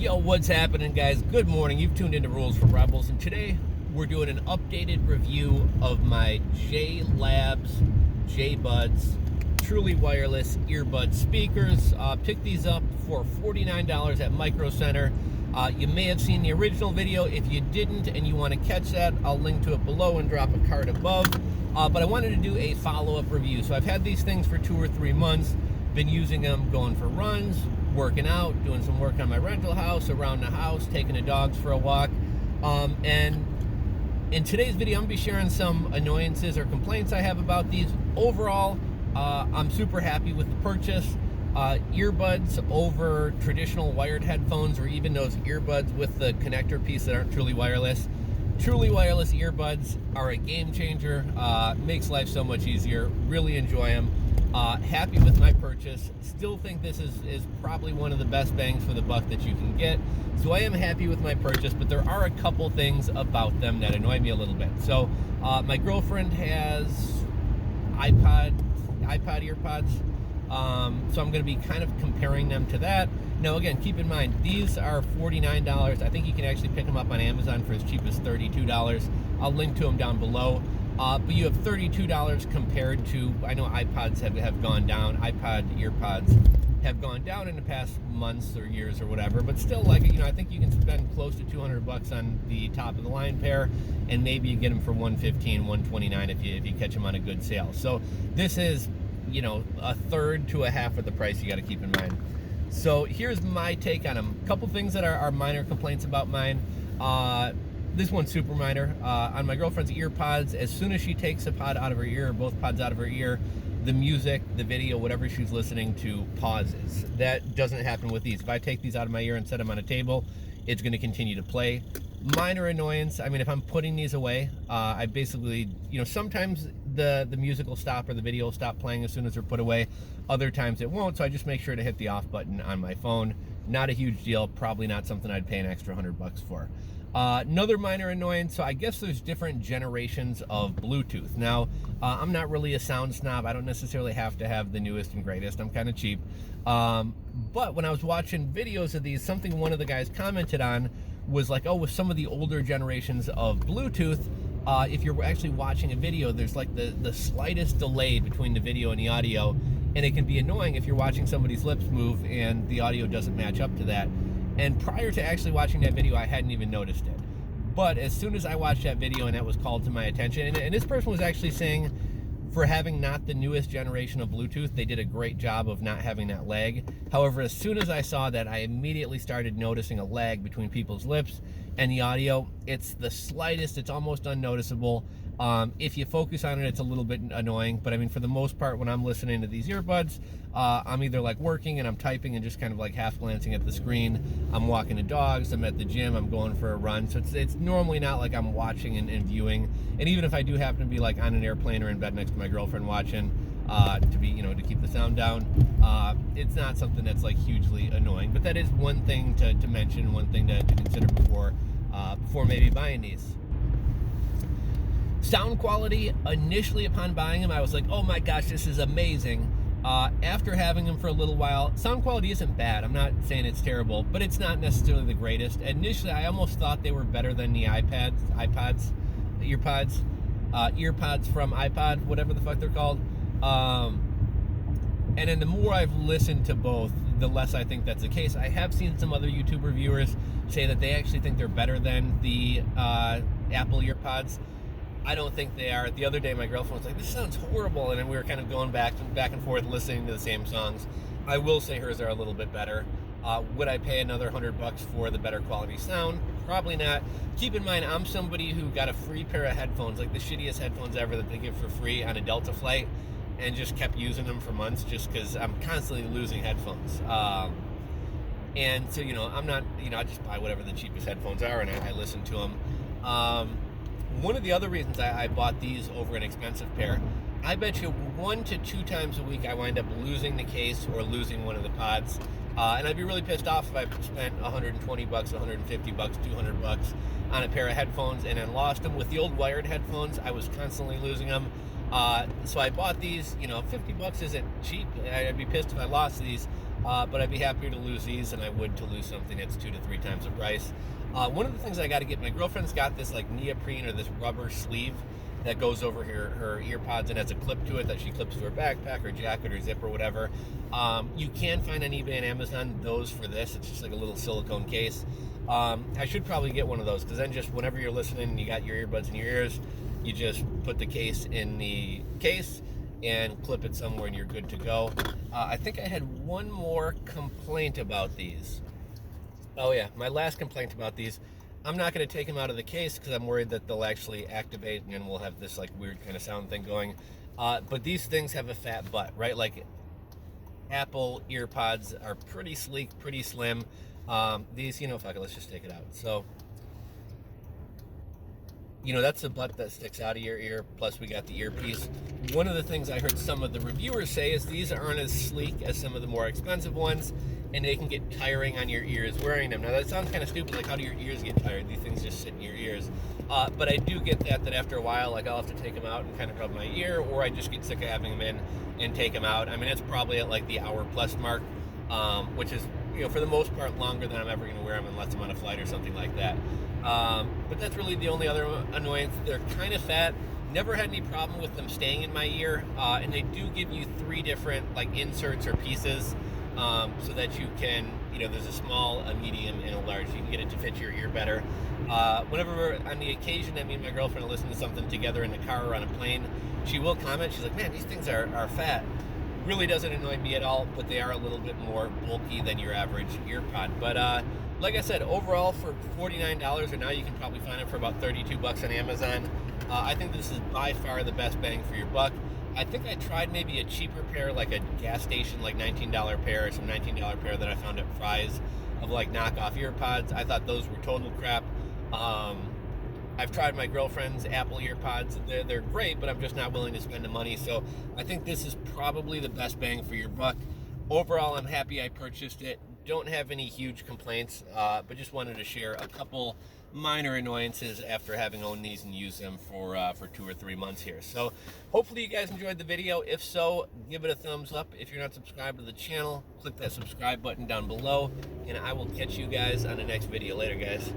Yo, what's happening, guys? Good morning. You've tuned into Rules for Rebels, and today we're doing an updated review of my JLabs JBuds truly wireless earbud speakers. Picked these up for $49 at MicroCenter. You may have seen the original video. If you didn't and you want to catch that, I'll link to it below and drop a card above. But I wanted to do a follow-up review. So I've had these things for 2 or 3 months, been using them going for runs, working out, doing some work on my rental house, around the house, taking the dogs for a walk. And in today's video, I'm going to be sharing some annoyances or complaints I have about these. Overall, I'm super happy with the purchase. Earbuds over traditional wired headphones, or even those earbuds with the connector piece that aren't truly wireless. Truly wireless earbuds are a game changer. Makes life so much easier. Really enjoy them. Happy with my purchase. Still think this is probably one of the best bangs for the buck that you can get. So I am happy with my purchase, but there are a couple things about them that annoy me a little bit. So my girlfriend has iPod Earpods. So I'm going to be kind of comparing them to that. Now, again, keep in mind, these are $49. I think you can actually pick them up on Amazon for as cheap as $32. I'll link to them down below. But you have $32 compared to, I know iPods have gone down. iPod Earpods have gone down in the past months or years or whatever. But still, like, you know, I think you can spend close to $200 on the top of the line pair, and maybe you get them for $115, $129 if you catch them on a good sale. So this is, you know, a third to a half of the price you got to keep in mind. So here's my take on them. A couple things that are minor complaints about mine. This one's super minor. On my girlfriend's Earpods, as soon as she takes a pod out of her ear, or both pods out of her ear, the music, the video, whatever she's listening to pauses. That doesn't happen with these. If I take these out of my ear and set them on a table, it's going to continue to play. Minor annoyance. I mean, if I'm putting these away, I basically, you know, sometimes the music will stop or the video will stop playing as soon as they're put away. Other times it won't, so I just make sure to hit the off button on my phone. Not a huge deal. Probably not something I'd pay an extra $100 for. Another minor annoyance, so I guess there's different generations of Bluetooth. Now, I'm not really a sound snob. I don't necessarily have to have the newest and greatest. I'm kind of cheap. But when I was watching videos of these, something one of the guys commented on was like, oh, with some of the older generations of Bluetooth, if you're actually watching a video, there's like the slightest delay between the video and the audio, and it can be annoying if you're watching somebody's lips move and the audio doesn't match up to that. And prior to actually watching that video, I hadn't even noticed it. But as soon as I watched that video and that was called to my attention, and this person was actually saying, for having not the newest generation of Bluetooth, they did a great job of not having that lag. However, as soon as I saw that, I immediately started noticing a lag between people's lips and the audio. It's the slightest, it's almost unnoticeable. If you focus on it, it's a little bit annoying, but I mean, for the most part, when I'm listening to these earbuds, I'm either like working and I'm typing and just kind of like half glancing at the screen. I'm walking the dogs, I'm at the gym, I'm going for a run. So it's normally not like I'm watching and viewing. And even if I do happen to be like on an airplane or in bed next to my girlfriend watching, to be, you know, to keep the sound down, it's not something that's like hugely annoying. But that is one thing to mention, one thing to consider before maybe buying these. Sound quality, initially upon buying them, I was like, oh my gosh, this is amazing. After having them for a little while, sound quality isn't bad. I'm not saying it's terrible, but it's not necessarily the greatest. Initially, I almost thought they were better than the earpods from iPod, whatever the fuck they're called. And then the more I've listened to both, the less I think that's the case. I have seen some other YouTube reviewers say that they actually think they're better than the Apple Earpods. I don't think they are. The other day, my girlfriend was like, this sounds horrible. And then we were kind of going back and forth listening to the same songs. I will say hers are a little bit better. Would I pay another $100 for the better quality sound? Probably not. Keep in mind, I'm somebody who got a free pair of headphones, like the shittiest headphones ever that they give for free on a Delta flight, and just kept using them for months just because I'm constantly losing headphones. And so, you know, I'm not, you know, I just buy whatever the cheapest headphones are and I listen to them. One of the other reasons I bought these over an expensive pair, I bet you 1 to 2 times a week I wind up losing the case or losing one of the pods. And I'd be really pissed off if I spent $120, $150, $200 on a pair of headphones and then lost them. With the old wired headphones, I was constantly losing them. So I bought these. You know, $50 isn't cheap. I'd be pissed if I lost these. but I'd be happier to lose these than I would to lose something that's 2 to 3 times the price. One of the things I got to get, my girlfriend's got this like neoprene or this rubber sleeve that goes over her ear pods and has a clip to it that she clips to her backpack or jacket or zip or whatever. You can find on eBay and Amazon those for this. It's just like a little silicone case. I should probably get one of those, because then just whenever you're listening and you got your earbuds in your ears, you just put the case in the case and clip it somewhere and you're good to go. I think I had one more complaint about these. Oh yeah, my last complaint about these, I'm not going to take them out of the case because I'm worried that they'll actually activate and we'll have this like weird kind of sound thing going. But these things have a fat butt, right? Like Apple Earpods are pretty sleek, pretty slim. These, fuck it, let's just take it out. So, that's the butt that sticks out of your ear, plus we got the earpiece. One of the things I heard some of the reviewers say is these aren't as sleek as some of the more expensive ones, and they can get tiring on your ears wearing them. Now that sounds kind of stupid, like how do your ears get tired? These things just sit in your ears. But I do get that after a while, like I'll have to take them out and kind of rub my ear, or I just get sick of having them in and take them out. I mean, it's probably at like the hour plus mark, which is, for the most part longer than I'm ever going to wear them unless I'm on a flight or something like that. But that's really the only other annoyance. They're kind of fat. Never had any problem with them staying in my ear, and they do give you 3 different like inserts or pieces, so that you can, there's a small, a medium, and a large. You can get it to fit your ear better. Whenever we're on the occasion that me and my girlfriend are listening to something together in the car or on a plane, she will comment. She's like, "Man, these things are fat." Really doesn't annoy me at all, but they are a little bit more bulky than your average earpod. But like I said, overall for $49, or now you can probably find it for about $32 on Amazon. I think this is by far the best bang for your buck. I think I tried maybe a cheaper pair, like a gas station, like $19 pair, or some $19 pair that I found at Fry's of like knockoff earpods. I thought those were total crap. I've tried my girlfriend's Apple Earpods. They're great, but I'm just not willing to spend the money. So I think this is probably the best bang for your buck. Overall, I'm happy I purchased it. Don't have any huge complaints, but just wanted to share a couple minor annoyances after having owned these and used them for 2 or 3 months here. So hopefully you guys enjoyed the video. If so, give it a thumbs up. If you're not subscribed to the channel, click that subscribe button down below, and I will catch you guys on the next video. Later, guys.